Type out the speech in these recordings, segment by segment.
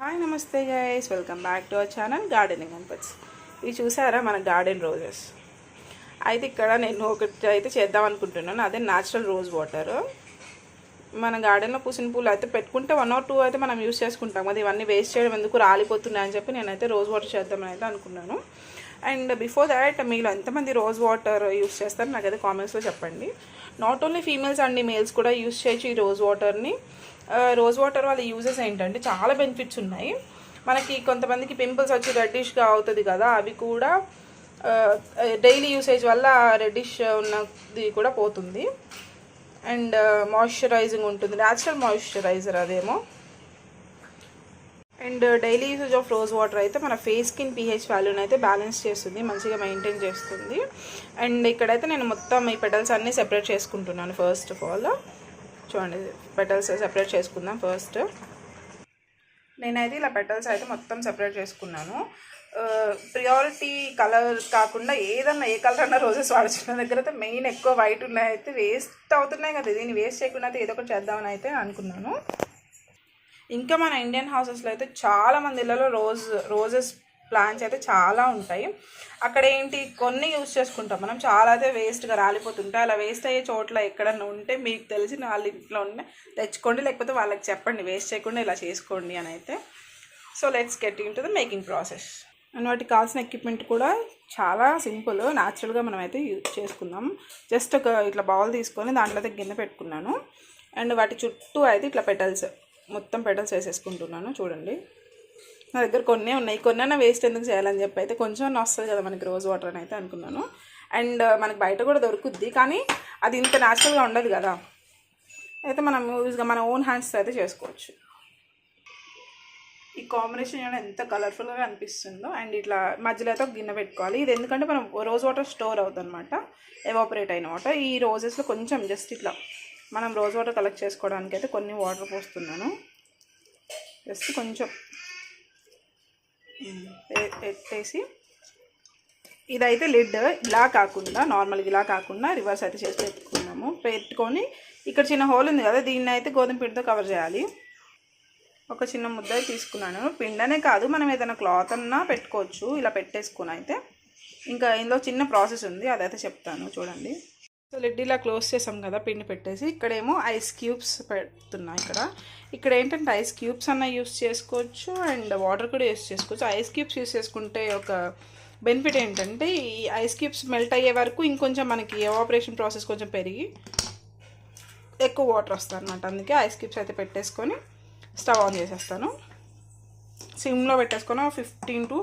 Hi నమస్తే guys, welcome back to our channel gardening and pets. ఇవి చూసారా మన గార్డెన్ రోజెస్. అయితే ఇక్కడ నేను ఒకటి అయితే చేద్దాం అనుకుంటున్నాను, అదే న్యాచురల్ రోజ్ వాటర్. మన గార్డెన్లో పూసిన పూలు అయితే పెట్టుకుంటే 1 or 2 అయితే మనం యూస్ చేసుకుంటాం. అది ఇవన్నీ వేస్ట్ చేయడం ఎందుకు, రాలిపోతున్నాయి అని చెప్పి నేనైతే రోజ్ వాటర్ చేద్దామని అయితే అనుకున్నాను. అండ్ బిఫోర్ దాట్ మీలో ఎంతమంది రోజ్ వాటర్ యూస్ చేస్తారు నాకైతే కామెంట్స్లో చెప్పండి. Not only females and males కూడా యూస్ చేయొచ్చు ఈ రోజ్ వాటర్ని. రోజ్ వాటర్ వాళ్ళ యూజెస్ ఏంటంటే చాలా బెనిఫిట్స్ ఉన్నాయి. మనకి కొంతమందికి పింపుల్స్ వచ్చి రెడ్డిష్గా అవుతుంది కదా, అవి కూడా డైలీ యూసేజ్ వల్ల రెడ్డిష్ ఉన్నది కూడా పోతుంది. అండ్ మాయిశ్చరైజింగ్ ఉంటుంది, న్యాచురల్ మాయిశ్చరైజర్ అదేమో. And daily usage of rose water అయితే మన ఫేస్ స్కిన్ pH వాల్యూని అయితే బ్యాలెన్స్ చేస్తుంది, మంచిగా మెయింటైన్ చేస్తుంది. అండ్ ఇక్కడైతే నేను మొత్తం ఈ పెటల్స్ అన్నీ సెపరేట్ చేసుకుంటున్నాను. ఫస్ట్ ఆఫ్ ఆల్ చూడండి, పెటల్స్ సెపరేట్ చేసుకుందాం. ఫస్ట్ నేనైతే ఇలా పెటల్స్ అయితే మొత్తం సెపరేట్ చేసుకున్నాను. ప్రియారిటీ కలర్ కాకుండా ఏదన్నా ఏ కలర్ అన్న రోజెస్ వాడుతున్న దగ్గర అయితే మెయిన్ ఎక్కువ వైట్ ఉన్నాయి, అయితే వేస్ట్ అవుతున్నాయి కదా, దీన్ని వేస్ట్ చేయకుండా అయితే ఏదో ఒకటి చేద్దామని అయితే అనుకున్నాను. ఇంకా మన ఇండియన్ హౌసెస్లో అయితే చాలా మంది ఇళ్ళలో రోజెస్ ప్లాంట్స్ అయితే చాలా ఉంటాయి. అక్కడ ఏంటి కొన్ని యూజ్ చేసుకుంటాం మనం, చాలా అయితే వేస్ట్గా రాలిపోతుంటాయి. అలా వేస్ట్ అయ్యే చోట్ల ఎక్కడన్నా ఉంటే మీకు తెలిసిన వాళ్ళ ఇంట్లో ఉంటే తెచ్చుకోండి, లేకపోతే వాళ్ళకి చెప్పండి వేస్ట్ చేయకుండా ఇలా చేసుకోండి అని అయితే. So let's get in to the making process. And వాటికి కావాల్సిన ఎక్విప్మెంట్ కూడా చాలా సింపుల్, న్యాచురల్గా మనం అయితే యూజ్ చేసుకుందాం. జస్ట్ ఒక ఇట్లా బౌల్ తీసుకొని దాంట్లో అయితే గిన్నె పెట్టుకున్నాను. అండ్ వాటి చుట్టూ అయితే ఇట్లా మొత్తం పెటల్స్ వేసేసుకుంటున్నాను. చూడండి, నా దగ్గర కొన్ని ఉన్నాయి, కొన్నైనా వేస్ట్ ఎందుకు చేయాలని చెప్పి అయితే కొంచెం వస్తుంది కదా మనకి రోజ్ వాటర్ అని అయితే అనుకున్నాను. అండ్ మనకి బయట కూడా దొరుకుద్ది, కానీ అది ఇంత న్యాచురల్గా ఉండదు కదా, అయితే మనం యూజ్గా మన ఓన్ హ్యాండ్స్ అయితే చేసుకోవచ్చు. ఈ కాంబినేషన్ ఎంత కలర్ఫుల్గా అనిపిస్తుందో. అండ్ ఇట్లా మధ్యలో అయితే ఒక గిన్నె పెట్టుకోవాలి. ఇది ఎందుకంటే మనం రోజ్ వాటర్ స్టోర్ అవుతుంది అనమాట, ఎవాపరేట్ అయిన వాటర్. ఈ రోజెస్లో కొంచెం జస్ట్ ఇట్లా మనం రోజ్ వాటర్ కలెక్ట్ చేసుకోవడానికి అయితే కొన్ని వాటర్ పోస్తున్నాను. జస్ట్ కొంచెం పెట్టేసి, ఇదైతే లిడ్ ఇలా కాకుండా నార్మల్గా ఇలా కాకుండా రివర్స్ అయితే చేసి పెట్టుకొని ఇక్కడ చిన్న హోల్ ఉంది కదా, దీన్ని అయితే గోధుమ పిండితో కవర్ చేయాలి. ఒక చిన్న ముద్ద తీసుకున్నాను. పిండనే కాదు, మనం ఏదైనా క్లాత్ అన్నా పెట్టుకోవచ్చు. ఇలా పెట్టేసుకుని అయితే ఇంకా ఇందులో చిన్న ప్రాసెస్ ఉంది, అదైతే చెప్తాను చూడండి. సో లిడ్ ఇలా క్లోజ్ చేసాం కదా పిండి పెట్టేసి, ఇక్కడేమో ఐస్ క్యూబ్స్ పెడుతున్నా. ఇక్కడ ఏంటంటే ఐస్ క్యూబ్స్ అన్న యూస్ చేసుకోవచ్చు అండ్ వాటర్ కూడా యూస్ చేసుకోవచ్చు. ఐస్ క్యూబ్స్ యూస్ చేసుకుంటే ఒక బెనిఫిట్ ఏంటంటే ఈ ఐస్ క్యూబ్స్ మెల్ట్ అయ్యే వరకు ఇంకొంచెం మనకి ఎవాపరేషన్ ప్రాసెస్ కొంచెం పెరిగి ఎక్కువ వాటర్ వస్తుంది అనమాట. అందుకే ఐస్ క్యూబ్స్ అయితే పెట్టేసుకొని స్టవ్ ఆన్ చేసేస్తాను. సిమ్లో పెట్టేసుకొని 15 to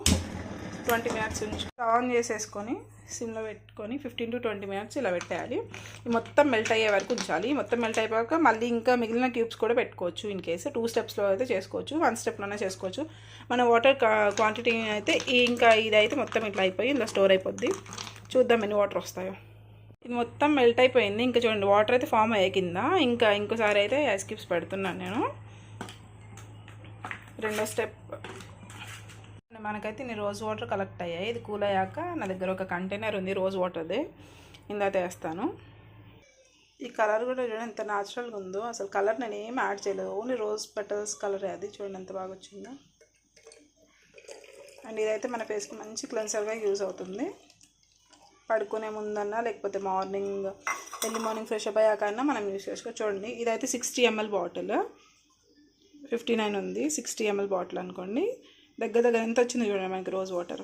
20 minutes నుంచి స్టవ్ ఆన్ చేసేసుకొని సిమ్లో పెట్టుకొని 15 to 20 minutes ఇలా పెట్టేయాలి. మొత్తం మెల్ట్ అయ్యే వరకు ఉంచాలి. మొత్తం మెల్ట్ అయిపోయాక మళ్ళీ ఇంకా మిగిలిన క్యూబ్స్ కూడా పెట్టుకోవచ్చు. ఇన్ కేసు 2 స్టెప్స్లో అయితే చేసుకోవచ్చు, 1 స్టెప్లోనే చేసుకోవచ్చు. మన వాటర్ క్వాంటిటీ అయితే ఇంకా ఇదైతే మొత్తం ఇట్లా అయిపోయి ఇలా స్టోర్ అయిపోద్ది. చూద్దాం ఎన్ని వాటర్ వస్తాయో. ఇది మొత్తం మెల్ట్ అయిపోయింది. ఇంకా చూడండి వాటర్ అయితే ఫామ్ అయ్యే కింద. ఇంకోసారి అయితే ఐస్ క్యూబ్స్ పెడుతున్నాను నేను. రెండో స్టెప్, మనకైతే ఇన్ని రోజ్ వాటర్ కలెక్ట్ అయ్యాయి. ఇది కూల్ అయ్యాక నా దగ్గర ఒక కంటైనర్ ఉంది రోజ్ వాటర్ది, ఇందాక వేస్తాను. ఈ కలర్ కూడా చూడండి ఎంత న్యాచురల్గా ఉందో. అసలు కలర్ నేను ఏం యాడ్ చేయలేదు, ఓన్లీ రోజ్ పెటల్స్ కలరే. అది చూడండి ఎంత బాగా వచ్చిందో. అండ్ ఇదైతే మన ఫేస్కి మంచి క్లెన్సర్గా యూజ్ అవుతుంది. పడుకునే ముందన్నా లేకపోతే ఎర్లీ మార్నింగ్ ఫ్రెష్ అప్ అయ్యాకన్నా మనం యూజ్ చేసుకోవచ్చు. చూడండి ఇదైతే 60 ml బాటిల్, 59 ఉంది, 60 ml బాటిల్ అనుకోండి. దగ్గర ఎంత వచ్చింది చూడండి మనకి rose water.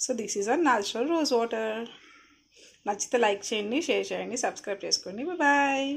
So this is a natural rose water. నచ్చితే లైక్ చేయండి, షేర్ చేయండి, సబ్స్క్రైబ్ చేసుకోండి. బాయ్.